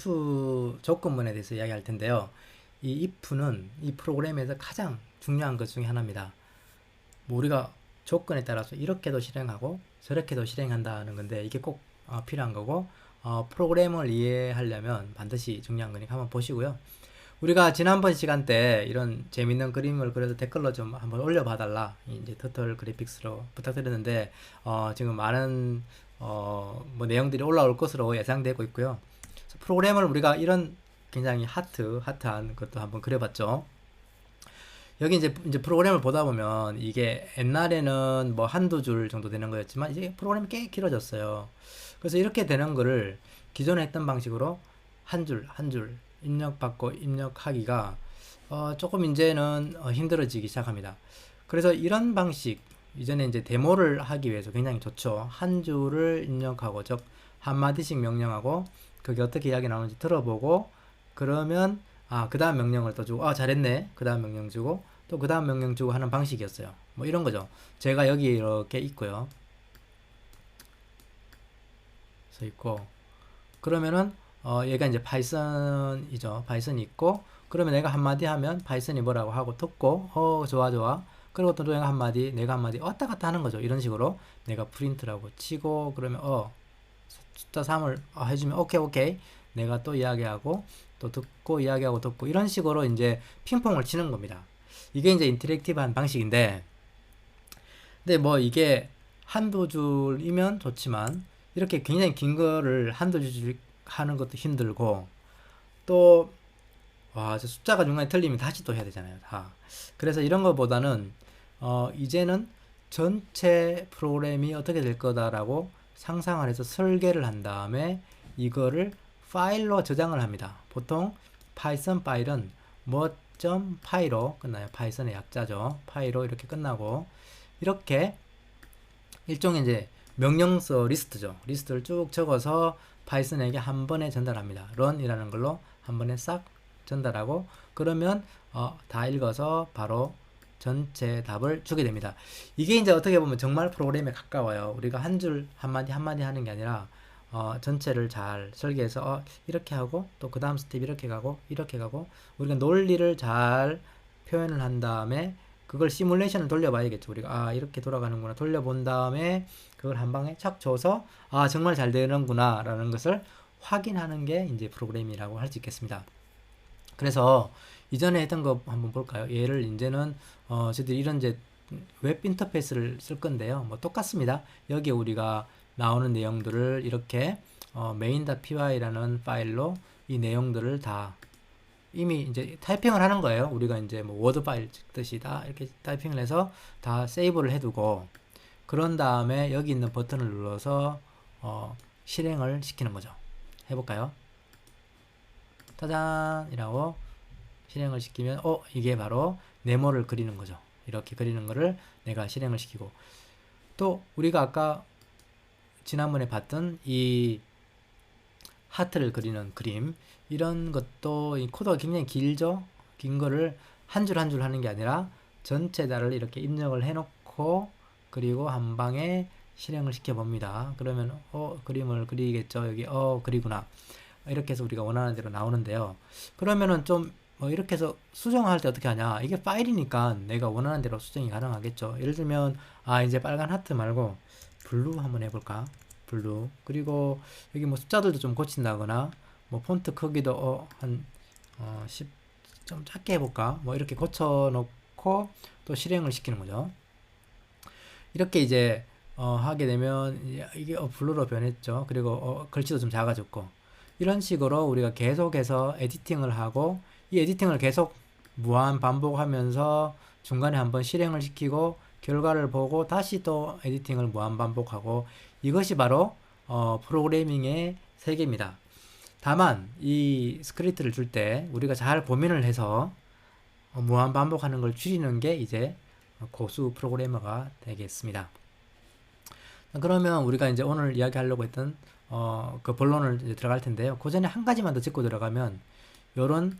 if 조건문에 대해서 이야기할 텐데요. 이 if는 이 프로그램에서 가장 중요한 것 중에 하나입니다. 뭐 우리가 조건에 따라서 이렇게도 실행하고 저렇게도 실행한다는 건데 이게 꼭 필요한 거고, 프로그램을 이해하려면 반드시 중요한 거니까 한번 보시고요. 우리가 지난번 시간 때 이런 재밌는 그림을 그려도 댓글로 좀 한번 올려봐달라, 이제 터틀 그래픽스로 부탁드렸는데, 지금 많은 뭐 내용들이 올라올 것으로 예상되고 있고요. 프로그램을 우리가 이런 굉장히 핫한 것도 한번 그려봤죠. 여기 이제 프로그램을 보다 보면 이게 옛날에는 뭐 한두 줄 정도 되는 거였지만 이제 프로그램이 꽤 길어졌어요. 그래서 이렇게 되는 거를 기존에 했던 방식으로 한 줄 한 줄 입력받고 입력하기가 조금 이제는 힘들어지기 시작합니다. 그래서 이런 방식, 이전에 이제 데모를 하기 위해서 굉장히 좋죠. 한 줄을 입력하고, 즉 한마디씩 명령하고 그게 어떻게 이야기 나오는지 들어보고, 그러면 그 다음 명령을 또 주고, 잘했네, 그 다음 명령 주고, 또 그 다음 명령 주고 하는 방식이었어요. 뭐 이런 거죠. 제가 여기 이렇게 있고요. 써 있고, 그러면은 얘가 이제 파이썬이죠. 파이썬이 있고, 그러면 내가 한마디 하면 파이썬이 뭐라고 하고 듣고, 좋아 좋아. 그리고 또 내가 한마디 왔다 갔다 하는 거죠. 이런 식으로 내가 프린트라고 치고, 그러면 숫자 3을 해주면 오케이. 내가 또 이야기하고 또 듣고 이야기하고 듣고, 이런 식으로 이제 핑퐁을 치는 겁니다. 이게 이제 인터랙티브한 방식인데, 근데 뭐 이게 한두 줄이면 좋지만 이렇게 굉장히 긴 거를 한두 줄 하는 것도 힘들고, 또 저 숫자가 중간에 틀리면 다시 또 해야 되잖아요, 다. 그래서 이런 것보다는 이제는 전체 프로그램이 어떻게 될 거다라고 상상을 해서 설계를 한 다음에 이거를 파일로 저장을 합니다. 보통 파이썬 파일은 뭐.py로 끝나요. 파이썬의 약자죠. py로 이렇게 끝나고, 이렇게 일종의 이제 명령서 리스트죠. 리스트를 쭉 적어서 파이썬에게 한 번에 전달합니다. run이라는 걸로 한 번에 싹 전달하고, 그러면 다 읽어서 바로 전체 답을 주게 됩니다. 이게 이제 어떻게 보면 정말 프로그램에 가까워요. 우리가 한 줄 한마디 하는 게 아니라 전체를 잘 설계해서 이렇게 하고, 또 그 다음 스텝 이렇게 가고 우리가 논리를 잘 표현을 한 다음에 그걸 시뮬레이션을 돌려봐야겠죠. 우리가 이렇게 돌아가는구나 돌려본 다음에 그걸 한 방에 착 줘서 정말 잘 되는구나 라는 것을 확인하는 게 이제 프로그램이라고 할 수 있겠습니다. 그래서 이전에 했던 거 한번 볼까요? 얘를 이제는 저희들이 이런 이제 웹 인터페이스를 쓸 건데요. 뭐 똑같습니다. 여기에 우리가 나오는 내용들을 이렇게 main.py라는 파일로 이 내용들을 다 이미 이제 타이핑을 하는 거예요. 우리가 이제 뭐 워드 파일 찍듯이 다 이렇게 타이핑을 해서 다 세이브를 해두고, 그런 다음에 여기 있는 버튼을 눌러서 실행을 시키는 거죠. 해볼까요? 짜잔 이라고 실행을 시키면 이게 바로 네모를 그리는 거죠. 이렇게 그리는 거를 내가 실행을 시키고, 또 우리가 아까 지난번에 봤던 이 하트를 그리는 그림, 이런 것도 이 코드가 굉장히 길죠. 긴 거를 한 줄 한 줄 하는 게 아니라 전체 다를 이렇게 입력을 해놓고, 그리고 한 방에 실행을 시켜 봅니다. 그러면 그림을 그리겠죠. 여기 그리구나. 이렇게 해서 우리가 원하는 대로 나오는데요. 그러면은 좀 이렇게 해서 수정할 때 어떻게 하냐, 이게 파일이니까 내가 원하는 대로 수정이 가능하겠죠. 예를 들면 이제 빨간 하트 말고 블루 한번 해볼까. 블루. 그리고 여기 뭐 숫자들도 좀 고친다거나, 뭐 폰트 크기도 한 10 좀 작게 해볼까, 뭐 이렇게 고쳐놓고 또 실행을 시키는 거죠. 이렇게 이제 하게 되면 이게 블루로 변했죠. 그리고 글씨도 좀 작아졌고, 이런 식으로 우리가 계속해서 에디팅을 하고, 이 에디팅을 계속 무한 반복하면서 중간에 한번 실행을 시키고 결과를 보고 다시 또 에디팅을 무한 반복하고, 이것이 바로 프로그래밍의 세계입니다. 다만 이 스크립트를 줄 때 우리가 잘 고민을 해서 무한 반복하는 걸 줄이는 게 이제 고수 프로그래머가 되겠습니다. 그러면 우리가 이제 오늘 이야기하려고 했던 그 본론을 이제 들어갈 텐데요. 그 전에 한 가지만 더 짚고 들어가면, 요런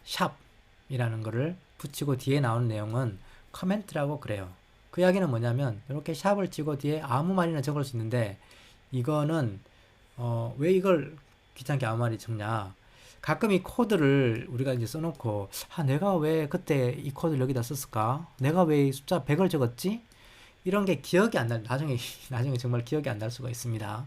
샵이라는 거를 붙이고 뒤에 나오는 내용은 커멘트라고 그래요. 그 이야기는 뭐냐면, 이렇게 샵을 치고 뒤에 아무 말이나 적을 수 있는데, 이거는 왜 이걸 귀찮게 아무 말이 적냐. 가끔 이 코드를 우리가 이제 써놓고, 아, 내가 왜 그때 이 코드를 여기다 썼을까? 내가 왜 이 숫자 100을 적었지? 이런 게 기억이 안 날, 나중에, 나중에 정말 기억이 안 날 수가 있습니다.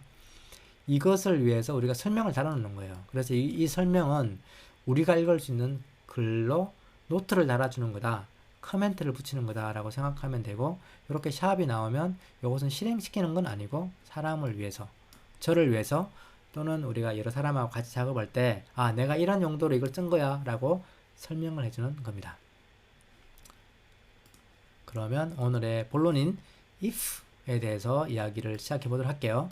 이것을 위해서 우리가 설명을 달아놓는 거예요. 그래서 이 설명은 우리가 읽을 수 있는 글로 노트를 달아주는 거다. 커멘트를 붙이는 거다라고 생각하면 되고, 이렇게 샵이 나오면 이것은 실행시키는 건 아니고 사람을 위해서, 저를 위해서, 또는 우리가 여러 사람하고 같이 작업할 때, 아, 내가 이런 용도로 이걸 쓴 거야 라고 설명을 해주는 겁니다. 그러면 오늘의 본론인 if에 대해서 이야기를 시작해 보도록 할게요.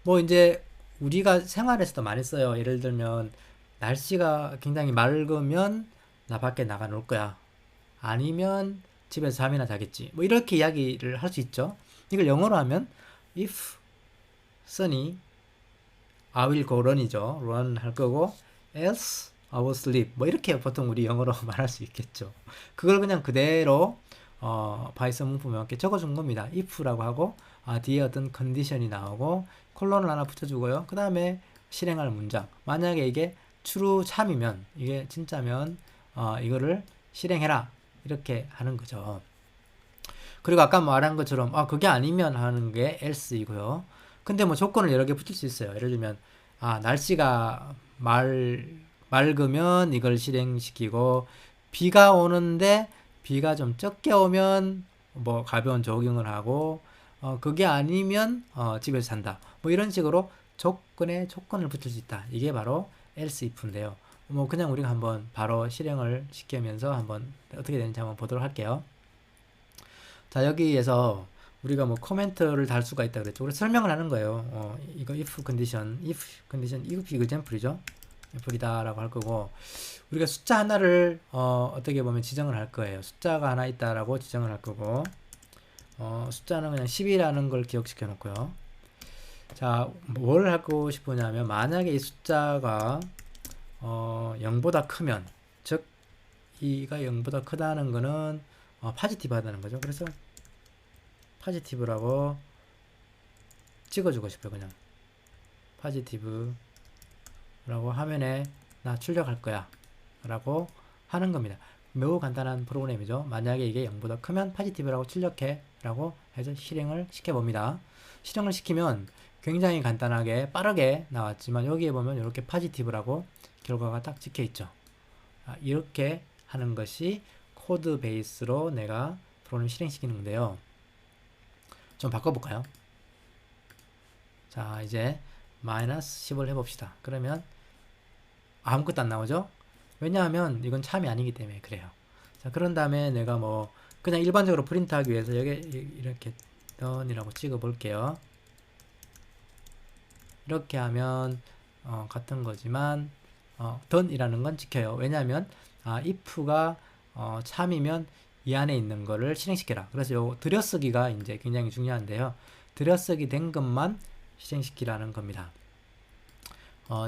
뭐 이제 우리가 생활에서도 많이 써요. 예를 들면 날씨가 굉장히 맑으면 나 밖에 나가 놀 거야. 아니면 집에서 잠이나 자겠지. 뭐 이렇게 이야기를 할 수 있죠. 이걸 영어로 하면 if sunny I will go run이죠. run 할 거고 else I will sleep. 뭐 이렇게 보통 우리 영어로 말할 수 있겠죠. 그걸 그냥 그대로 바이썬 문법에 맞게 적어준 겁니다. if라고 하고 뒤에 어떤 컨디션이 나오고 콜론을 하나 붙여주고요. 그 다음에 실행할 문장. 만약에 이게 true 참이면, 이게 진짜면 이거를 실행해라 이렇게 하는 거죠. 그리고 아까 말한 것처럼 그게 아니면 하는 게 else이고요. 근데 뭐 조건을 여러 개 붙일 수 있어요. 예를 들면 날씨가 맑으면 이걸 실행시키고, 비가 오는데 비가 좀 적게 오면 뭐 가벼운 조깅을 하고, 그게 아니면 집에서 잔다. 뭐 이런 식으로 조건에 조건을 붙일 수 있다. 이게 바로 else if인데요. 뭐 그냥 우리가 한번 바로 실행을 시키면서 한번 어떻게 되는지 한번 보도록 할게요. 자, 여기에서 우리가 뭐 코멘트를 달 수가 있다 그랬죠. 우리 설명을 하는 거예요. 이거 if condition, if example이죠. example이다라고 할 거고, 우리가 숫자 하나를 어떻게 보면 지정을 할 거예요. 숫자가 하나 있다라고 지정을 할 거고, 숫자는 그냥 10이라는 걸 기억시켜 놓고요. 자, 뭘 하고 싶으냐면, 만약에 이 숫자가 0보다 크면, 즉 이가 0보다 크다는 거는 파지티브 하다는 거죠. 그래서 파지티브라고 찍어주고 싶어요. 그냥 파지티브라고 화면에 나 출력할 거야 라고 하는 겁니다. 매우 간단한 프로그램이죠. 만약에 이게 0보다 크면 파지티브라고 출력해 라고 해서 실행을 시켜봅니다. 실행을 시키면 굉장히 간단하게 빠르게 나왔지만, 여기에 보면 이렇게 파지티브라고 결과가 딱 찍혀 있죠. 이렇게 하는 것이 코드 베이스로 내가 프로그램 실행시키는 건데요. 좀 바꿔볼까요? 자, 이제 마이너스 10을 해봅시다. 그러면 아무것도 안 나오죠? 왜냐하면 이건 참이 아니기 때문에 그래요. 자, 그런 다음에 내가 뭐 그냥 일반적으로 프린트하기 위해서 여기 이렇게 done이라고 찍어 볼게요. 이렇게 하면 같은 거지만 done이라는 건 지켜요. 왜냐하면 if가 참이면 이 안에 있는 거를 실행시켜라. 그래서 요 들여쓰기가 이제 굉장히 중요한데요. 들여쓰기 된 것만 실행시키라는 겁니다.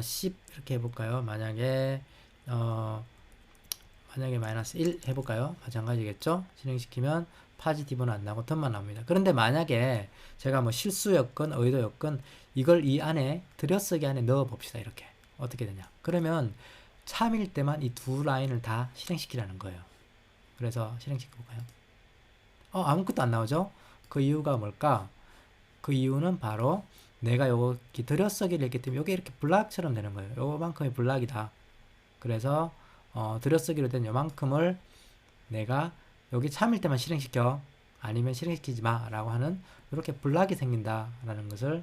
10 이렇게 해볼까요? 만약에 마이너스 1 해볼까요? 마찬가지겠죠? 실행시키면 파지티브는 안 나고 턴만 나옵니다. 그런데 만약에 제가 뭐 실수였건 의도였건 이걸 이 안에 들여쓰기 안에 넣어 봅시다. 이렇게 어떻게 되냐? 그러면 참일 때만 이 두 라인을 다 실행시키라는 거예요. 그래서 실행시켜볼까요? 아무것도 안 나오죠? 그 이유가 뭘까? 그 이유는 바로 내가 여기 들여쓰기를 했기 때문에 이게 이렇게 블락처럼 되는 거예요. 요만큼이 블락이다. 그래서 들여쓰기로 된 요만큼을 내가 여기 참일 때만 실행시켜, 아니면 실행시키지 마 라고 하는 이렇게 블락이 생긴다 라는 것을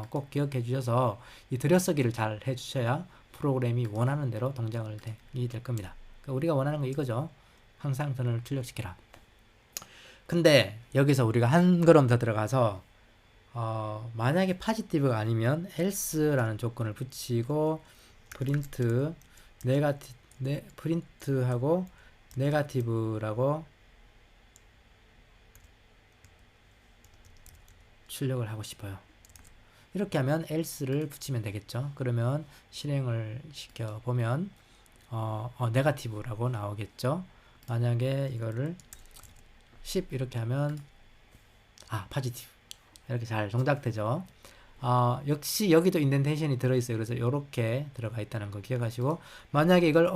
꼭 기억해 주셔서 이 들여쓰기를 잘 해 주셔야 프로그램이 원하는 대로 동작을 될 겁니다. 그러니까 우리가 원하는 거 이거죠. 항상 던을 출력시키라. 근데 여기서 우리가 한 걸음 더 들어가서 만약에 파지티브가 아니면 else라는 조건을 붙이고 프린트 프린트하고 네거티브라고 출력을 하고 싶어요. 이렇게 하면 else를 붙이면 되겠죠. 그러면 실행을 시켜 보면 네거티브라고 나오겠죠. 만약에 이거를 10 이렇게 하면 파지티브 이렇게 잘 동작되죠. 역시 여기도 인덴테이션이 들어있어요. 그래서 이렇게 들어가 있다는 거 기억하시고, 만약에 이걸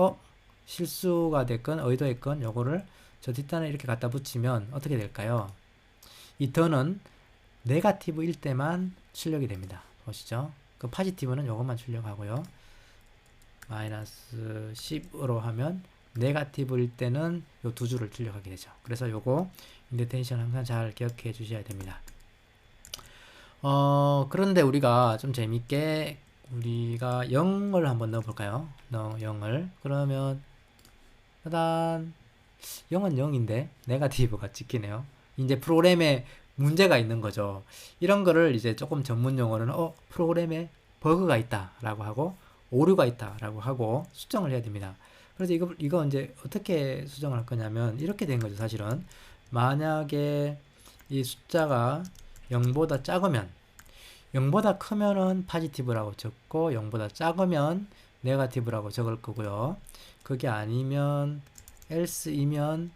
실수가 됐건 의도했건 요거를 저 뒷단에 이렇게 갖다 붙이면 어떻게 될까요? 이 더는 네거티브일 때만 출력이 됩니다. 보시죠. 그 포지티브는 요것만 출력하고요. 마이너스 10으로 하면 네거티브일 때는 요 두 줄을 출력하게 되죠. 그래서 요거 인덴테이션 항상 잘 기억해 주셔야 됩니다. 그런데 우리가 좀 재밌게 우리가 0을 한번 넣어 볼까요? 0을. 그러면 짜잔, 0은 0인데 네거티브가 찍히네요. 이제 프로그램에 문제가 있는 거죠. 이런 거를 이제 조금 전문 용어로는 프로그램에 버그가 있다 라고 하고 오류가 있다 라고 하고 수정을 해야 됩니다. 그래서 이거 이제 어떻게 수정을 할 거냐면 이렇게 된 거죠. 사실은 만약에 이 숫자가 0보다 작으면, 0보다 크면은 포지티브라고 적고 0보다 작으면 네거티브라고 적을 거고요. 그게 아니면 else이면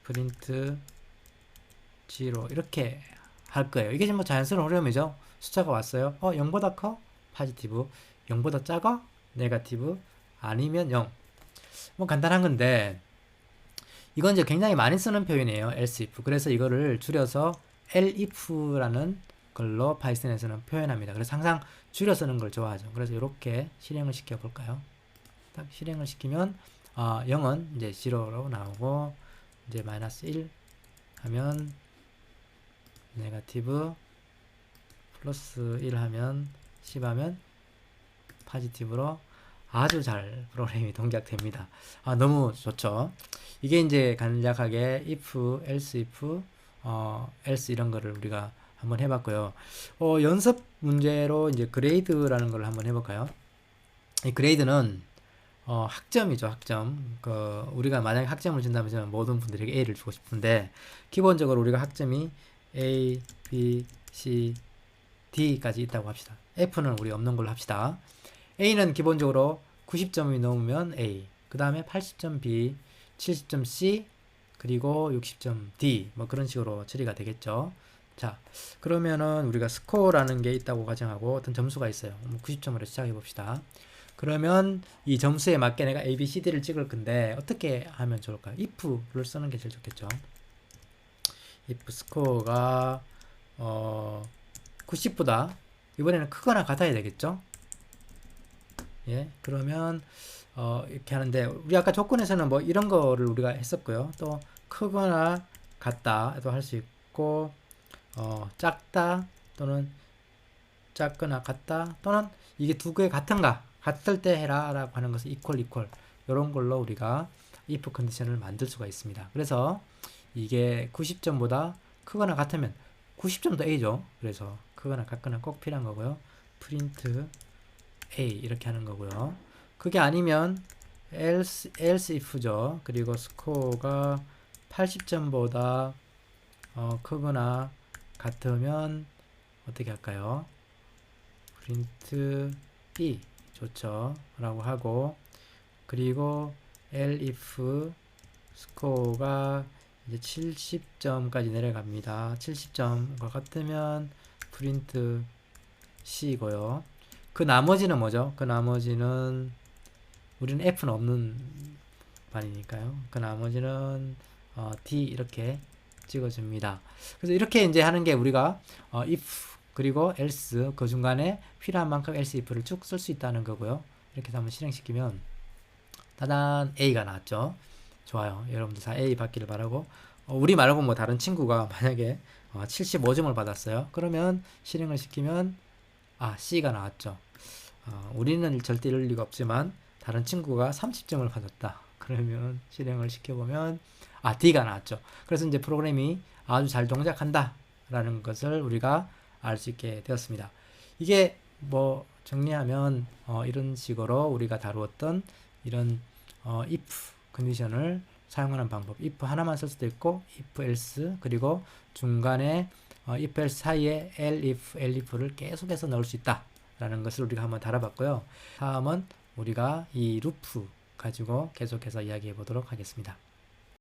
프린트 0 이렇게 할 거예요. 이게 뭐 자연스러운 흐름이죠. 숫자가 왔어요. 0보다 커? 포지티브. 0보다 작아? 네거티브. 아니면 0. 뭐 간단한 건데 이건 이제 굉장히 많이 쓰는 표현이에요. else if. 그래서 이거를 줄여서 elif라는 걸로 파이썬에서는 표현합니다. 그래서 항상 줄여 쓰는 걸 좋아하죠. 그래서 이렇게 실행을 시켜 볼까요? 딱 실행을 시키면 0은 이제 0로 나오고 이제 마이너스 1 하면 네거티브, 플러스 1 하면 10 하면 포지티브로 아주 잘 프로그램이 동작됩니다. 너무 좋죠. 이게 이제 간략하게 if, else if, else 이런 거를 우리가 한번 해봤고요. 연습 문제로 이제 그레이드라는 걸 한번 해볼까요? 이 그레이드는 학점이죠, 학점. 우리가 만약에 학점을 준다면 저는 모든 분들에게 A를 주고 싶은데, 기본적으로 우리가 학점이 A, B, C, D까지 있다고 합시다. F는 우리 없는 걸로 합시다. A는 기본적으로 90점이 넘으면 A, 그 다음에 80점 B, 70점 C, 그리고 60점 D, 뭐 그런 식으로 처리가 되겠죠. 자, 그러면은 우리가 스코어라는 게 있다고 가정하고 어떤 점수가 있어요. 90점으로 시작해 봅시다. 그러면 이 점수에 맞게 내가 A, B, C, D를 찍을 건데 어떻게 하면 좋을까요? if를 쓰는 게 제일 좋겠죠. if 스코어가 90보다 이번에는 크거나 같아야 되겠죠. 예, 그러면 이렇게 하는데 우리 아까 조건에서는 뭐 이런 거를 우리가 했었고요. 또 크거나 같다도 할 수 있고 작다 또는 작거나 같다 또는 이게 두 개 같은가 같을 때 해라 라고 하는 것을 equal 이런 걸로 우리가 if 컨디션을 만들 수가 있습니다. 그래서 이게 90점보다 크거나 같으면 90점도 A죠. 그래서 크거나 같거나 꼭 필요한 거고요. 프린트 A 이렇게 하는 거고요. 그게 아니면 else if죠. 그리고 스코어가 80점보다 크거나 같으면 어떻게 할까요? 프린트 B 좋죠 라고 하고, 그리고 elif 스코어가 이제 70점까지 내려갑니다. 70점과 같으면 프린트 C고요. 그 나머지는 뭐죠? 그 나머지는 우리는 F는 없는 반이니까요. 그 나머지는 D 이렇게 찍어줍니다. 그래서 이렇게 이제 하는 게 우리가 if 그리고 else 그 중간에 필요한 만큼 else if를 쭉 쓸 수 있다는 거고요. 이렇게 해서 한번 실행시키면 따단 A가 나왔죠. 좋아요. 여러분들 다 A 받기를 바라고, 우리 말고 뭐 다른 친구가 만약에 75점을 받았어요. 그러면 실행을 시키면 C가 나왔죠. 우리는 절대 이럴 리가 없지만 다른 친구가 30점을 받았다. 그러면 실행을 시켜보면 D가 나왔죠. 그래서 이제 프로그램이 아주 잘 동작한다 라는 것을 우리가 알 수 있게 되었습니다. 이게 뭐 정리하면 이런 식으로 우리가 다루었던 이런 if 컨디션을 사용하는 방법, if 하나만 쓸 수도 있고 if else 그리고 중간에 if else 사이에 elif를 계속해서 넣을 수 있다 라는 것을 우리가 한번 다뤄봤고요. 다음은 우리가 이 루프 가지고 계속해서 이야기해 보도록 하겠습니다.